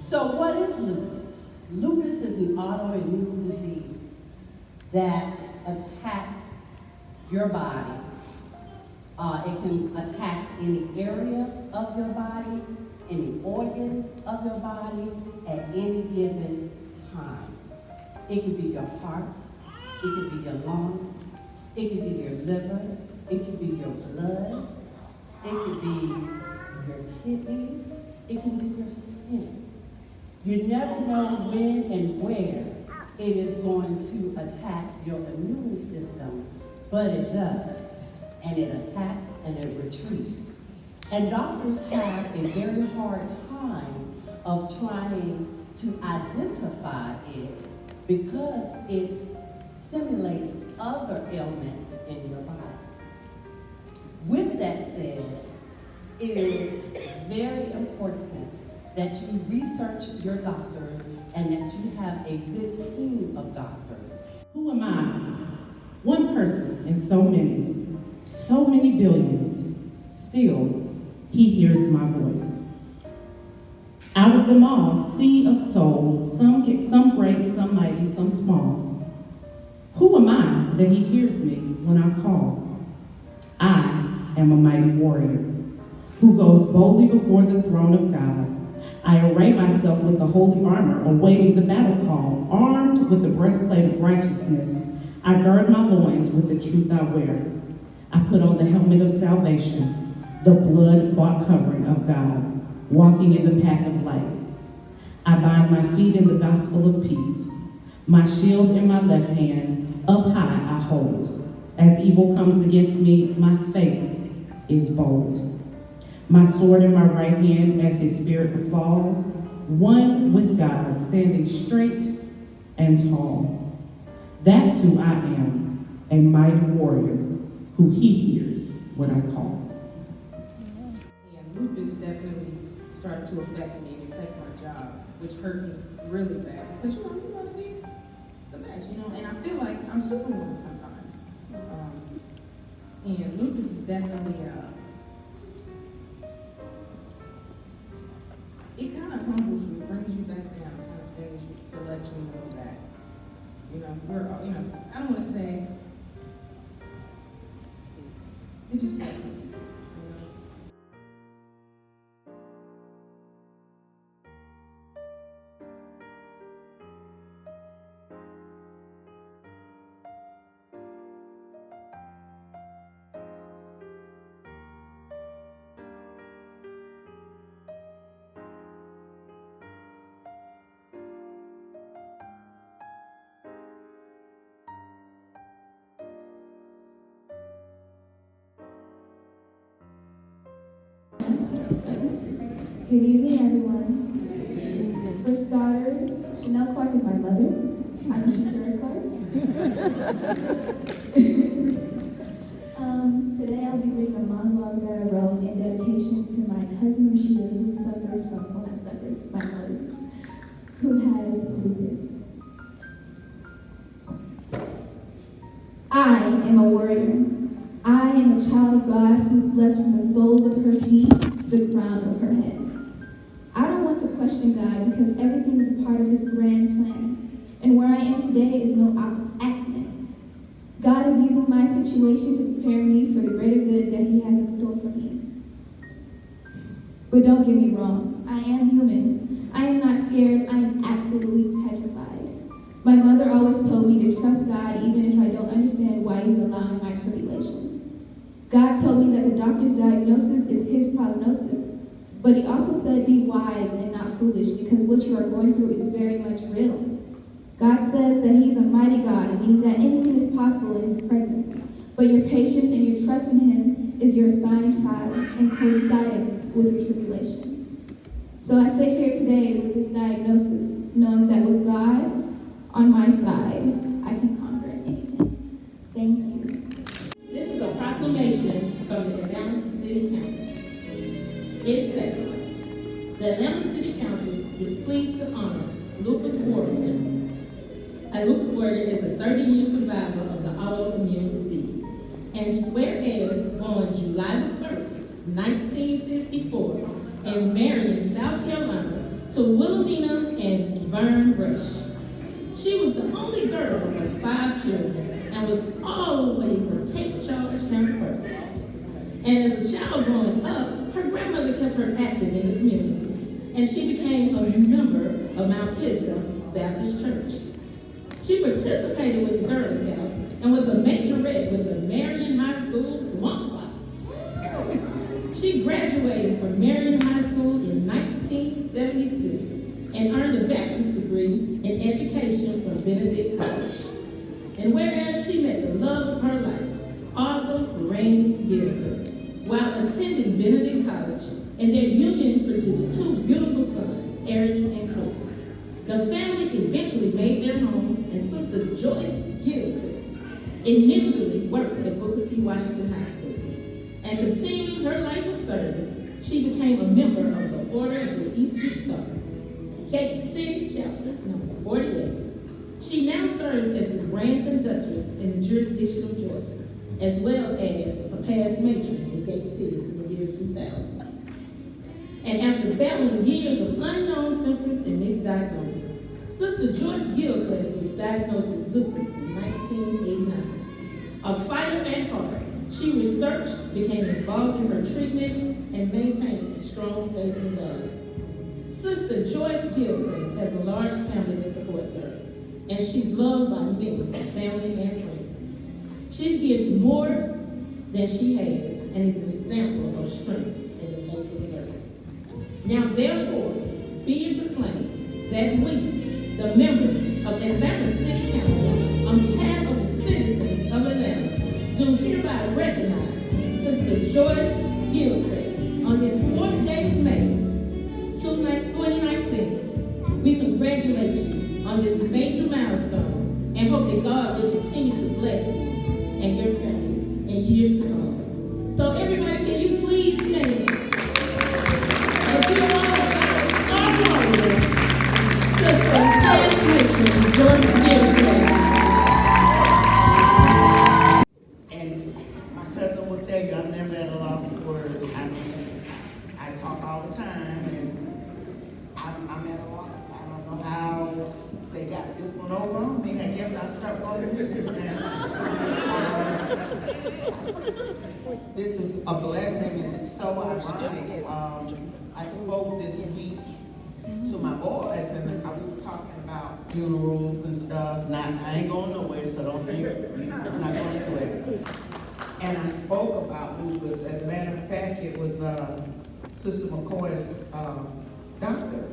So what is lupus? Lupus is an autoimmune disease that attacks your body. It can attack any area of your body, any organ of your body at any given time. It could be your heart, it could be your lungs, it could be your liver, it could be your blood, it could be your kidneys, it can be your skin. You never know when and where it is going to attack your immune system, but it does. And it attacks and it retreats. And doctors have a very hard time of trying to identify it because it simulates other ailments in your body. With that said, it is very important that you research your doctors and that you have a good team of doctors. Who am I? One person in so many billions. Still, he hears my voice. Out of them all, sea of souls, some great, some mighty, some small. Who am I that he hears me when I call? I am a mighty warrior who goes boldly before the throne of God. I array myself with the holy armor, awaiting the battle call. Armed with the breastplate of righteousness, I gird my loins with the truth I wear. I put on the helmet of salvation, the blood-bought covering of God, walking in the path of light. I bind my feet in the gospel of peace. My shield in my left hand, up high I hold. As evil comes against me, my faith is bold. My sword in my right hand as his spirit falls, one with God, standing straight and tall. That's who I am, a mighty warrior who he hears when I call. And lupus definitely started to affect me and affect my job, which hurt me really bad. Because you know what I mean? It's a mess, and I feel like I'm Superwoman sometimes. And lupus is definitely it kind of humbles you, brings you back down, kind of saves you to let you know that, I don't want to say, it just happens. Good evening, everyone. For starters, Chanel Clark is my mother. I'm Shakira Clark. Today I'll be reading a monologue that I wrote in dedication to my cousin Rashida, who suffers from, my mother, who has lupus. I am a warrior. I am a child of God who's blessed from the soles of her feet to the crown of her head. I don't want to question God because everything is a part of his grand plan. And where I am today is no accident. God is using my situation to prepare me for the greater good that he has in store for me. But don't get me wrong, I am human. I am not scared, I am absolutely petrified. My mother always told me to trust God even if I don't understand why he's allowing my tribulations. God told me that the doctor's diagnosis is his prognosis. But he also said, be wise and not foolish, because what you are going through is very much real. God says that he's a mighty God, meaning that anything is possible in his presence. But your patience and your trust in him is your assigned trial and coincidence with your tribulation. So I sit here today with this diagnosis, knowing that with God on my side, I can conquer anything. Thank you. This is a proclamation from the Atlanta City Council. It says, the Atlanta City Council is pleased to honor Lupus warrior. A lupus warrior is a 30-year survivor of the autoimmune disease. And whereas on July 1st, 1954, in Marion, South Carolina, to Wilhelmina and Vern Rush. She was the only girl of 5 children and was always a take charge kind of person. And as a child growing up, her grandmother kept her active in the community, and she became a member of Mount Pisgah Baptist Church. She participated with the Girl Scouts and was a majorette with the Marion High School Swamp Fox. She graduated from Marion High School in 1972 and earned a bachelor's degree in education from Benedict College. And whereas she met the love of her life, Arthur Rain Gilchrist, while attending Benedict College, and their union produced 2 beautiful sons, Eric and Chris. The family eventually made their home, and Sister Joyce Gilchrist initially worked at Booker T. Washington High School. And continuing her life of service, she became a member of the Order of the Eastern Star, Gate City Chapter number 48. She now serves as the Grand Conductress in the jurisdiction of Georgia, as well as a past matron in Gate City in the year 2000. And after battling years of unknown symptoms and misdiagnosis, Sister Joyce Gilchrist was diagnosed with lupus in 1989. A fighter at heart, she researched, became involved in her treatments, and maintained a strong faith in God. Sister Joyce Gilchrist has a large family that supports her, and she's loved by many, family and friends. She gives more than she has, and is an example of strength in the face of adversity. Now, therefore, be it proclaimed that we, the members of Atlanta City Council, on behalf of the citizens of Atlanta, do hereby recognize Sister Joyce Gilchrist on this 4th day of May, 2019. We congratulate you on this major milestone and hope that God will continue to bless you and your family in years to come. So everybody, can you please stand and give all our warriors, Sister past matron Joyce Gilchrist. And my cousin will tell you, I'm never at a loss for words. I talk all the time, and I'm at a loss. I don't know how they got this one over on me. I guess I'll start going with this now. This is a blessing, and it's so ironic. I spoke this week to my boys, and we were talking about funerals and stuff. I ain't going nowhere, so don't think I'm not going anywhere. And I spoke about lupus. As a matter of fact, it was Sister McCoy's doctor,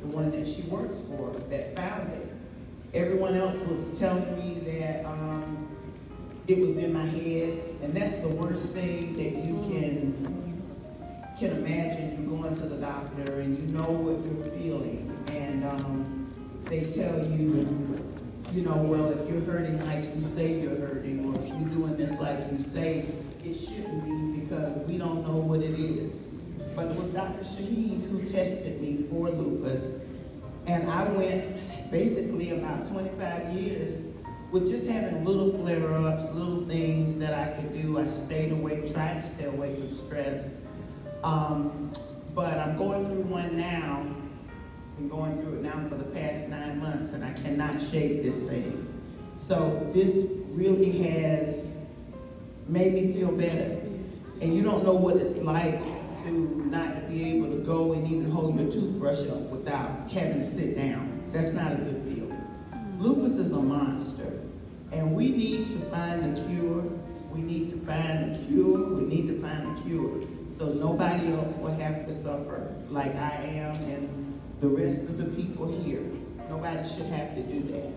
the one that she works for, that found it. Everyone else was telling me that it was in my head, and that's the worst thing that you can imagine. You going to the doctor and you know what you're feeling, and they tell you, well, if you're hurting like you say you're hurting, or if you're doing this like you say, it shouldn't be, because we don't know what it is. But it was Dr. Shahid who tested me for lupus, and I went basically about 25 years with just having little flare-ups, little things that I could do. I stayed away, tried to stay away from stress. But I'm going through one now. Been going through it now for the past 9 months, and I cannot shake this thing. So this really has made me feel better. And you don't know what it's like to not be able to go and even hold your toothbrush up without having to sit down. That's not a good feeling. Lupus is a monster, and we need to find a cure. We need to find a cure. We need to find a cure, so nobody else will have to suffer like I am and the rest of the people here. Nobody should have to do that.